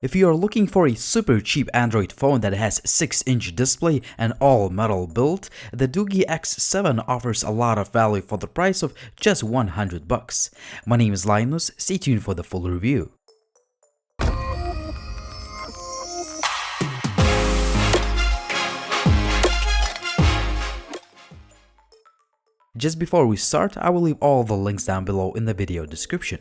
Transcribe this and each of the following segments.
If you are looking for a super cheap Android phone that has 6-inch display and all metal build, the Doogee X7 offers a lot of value for the price of just $100. My name is Linus, stay tuned for the full review. Just before we start, I will leave all the links down below in the video description.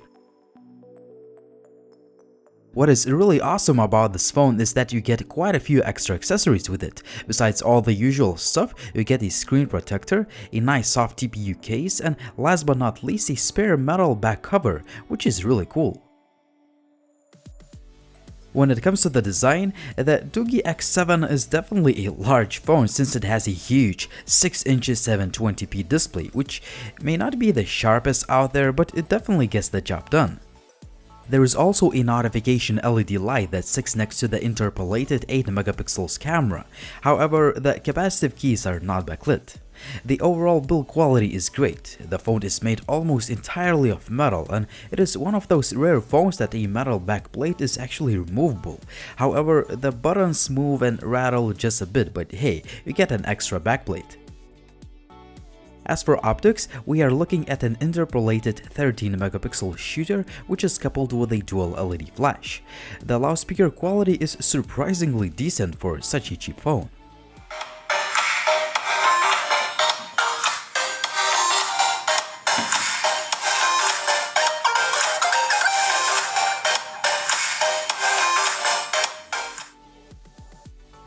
What is really awesome about this phone is that you get quite a few extra accessories with it. Besides all the usual stuff, you get a screen protector, a nice soft TPU case, and last but not least a spare metal back cover, which is really cool. When it comes to the design, the Doogee X7 is definitely a large phone since it has a huge 6-inch 720p display, which may not be the sharpest out there, but it definitely gets the job done. There is also a notification LED light that sits next to the interpolated 8MP camera, however, the capacitive keys are not backlit. The overall build quality is great. The phone is made almost entirely of metal, and it is one of those rare phones that a metal backplate is actually removable. However, the buttons move and rattle just a bit, but hey, you get an extra backplate. As for optics, we are looking at an interpolated 13MP shooter which is coupled with a dual LED flash. The loudspeaker quality is surprisingly decent for such a cheap phone.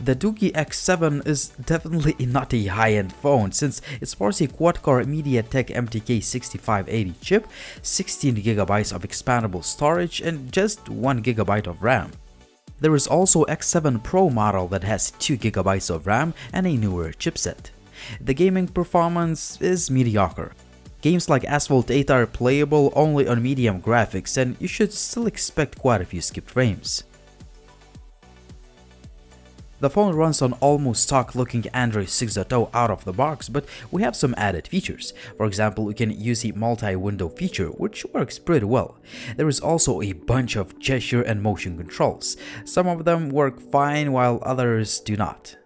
The Doogee X7 is definitely not a high-end phone since it sports a quad-core MediaTek MTK 6580 chip, 16GB of expandable storage, and just 1GB of RAM. There is also X7 Pro model that has 2GB of RAM and a newer chipset. The gaming performance is mediocre. Games like Asphalt 8 are playable only on medium graphics, and you should still expect quite a few skipped frames. The phone runs on almost stock looking Android 6.0 out of the box, but we have some added features. For example, we can use a multi-window feature, which works pretty well. There is also a bunch of gesture and motion controls. Some of them work fine while others do not.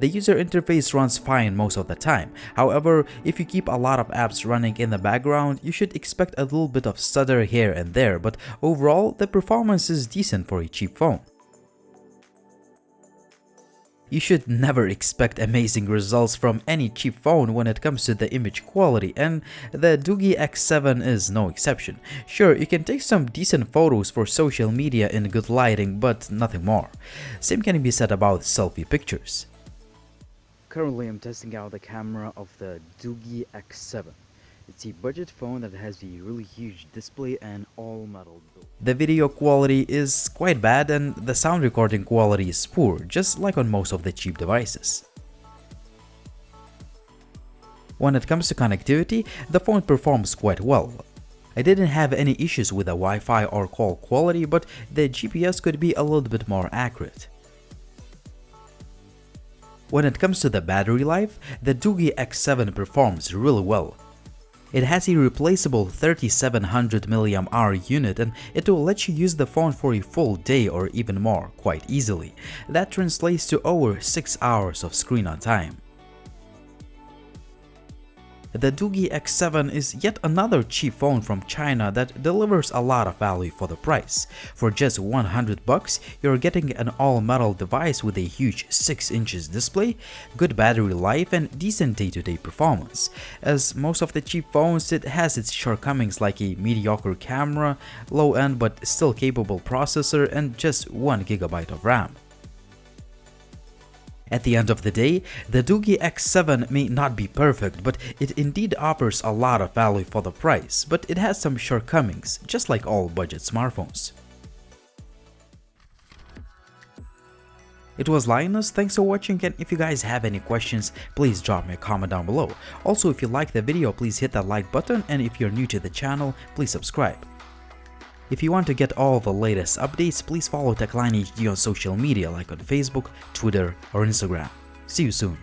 The user interface runs fine most of the time. However, if you keep a lot of apps running in the background, you should expect a little bit of stutter here and there, but overall, the performance is decent for a cheap phone. You should never expect amazing results from any cheap phone when it comes to the image quality, and the Doogee X7 is no exception. Sure, you can take some decent photos for social media in good lighting, but nothing more. Same can be said about selfie pictures. Currently, I'm testing out the camera of the Doogee X7. It's a budget phone that has a really huge display and all metal build. The video quality is quite bad and the sound recording quality is poor, just like on most of the cheap devices. When it comes to connectivity, the phone performs quite well. I didn't have any issues with the Wi-Fi or call quality, but the GPS could be a little bit more accurate. When it comes to the battery life, the Doogee X7 performs really well. It has a replaceable 3700 mAh unit, and it will let you use the phone for a full day or even more quite easily. That translates to over 6 hours of screen on time. The Doogee X7 is yet another cheap phone from China that delivers a lot of value for the price. For just $100, you're getting an all-metal device with a huge 6-inch display, good battery life, and decent day-to-day performance. As most of the cheap phones, it has its shortcomings like a mediocre camera, low-end but still capable processor, and just 1GB of RAM. At the end of the day, the Doogee X7 may not be perfect, but it indeed offers a lot of value for the price, but it has some shortcomings, just like all budget smartphones. It was Linus, thanks for watching, and if you guys have any questions, please drop me a comment down below. Also, if you liked the video, please hit that like button, and if you're new to the channel, please subscribe. If you want to get all the latest updates, please follow TechLineHD on social media like on Facebook, Twitter, or Instagram. See you soon.